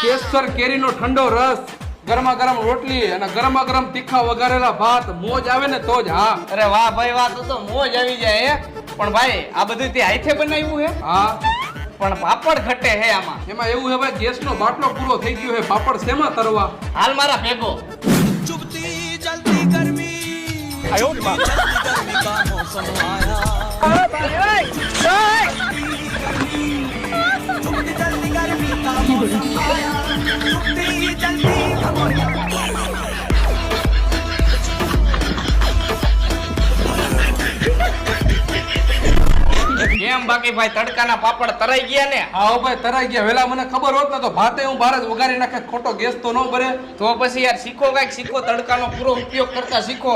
કેસર કેરીનો ઠંડો રસ, ગરમા ગરમ રોટલી અને ગરમા ગરમ તીખા વઘારેલા ભાત, મોજ આવે ને તો જ. હા અરે વાહ ભાઈ વાહ, તો મોજ આવી જાય હે. પણ ભાઈ આ બધું તે હાથે બનાવ્યું હે? હા પણ પાપડ ઘટે હે આમાં. એમાં એવું હે ભાઈ, ગેસનો બાટલો પૂરો થઈ ગયો હે, પાપડ શેમાં તરવા? હાલ મારા ભેગો. चुभती जलती गर्मी चुभती जलती गर्मी का मौसम आया चुभती जलती गर्मी का मौसम आया चुभती जलती કેમ બાકી ભાઈ તડકાના પાપડ તરાઈ ગયા ને? હા ભાઈ તરાઈ ગયા. વેલા મને ખબર હોત ને તો ભાતે હું બહાર જ વઘારી નાખે, ખોટો ગેસ તો ન ભરે. તો પછી યાર શીખો, કાંઈક શીખો, તડકાનો પૂરો ઉપયોગ કરતા શીખો.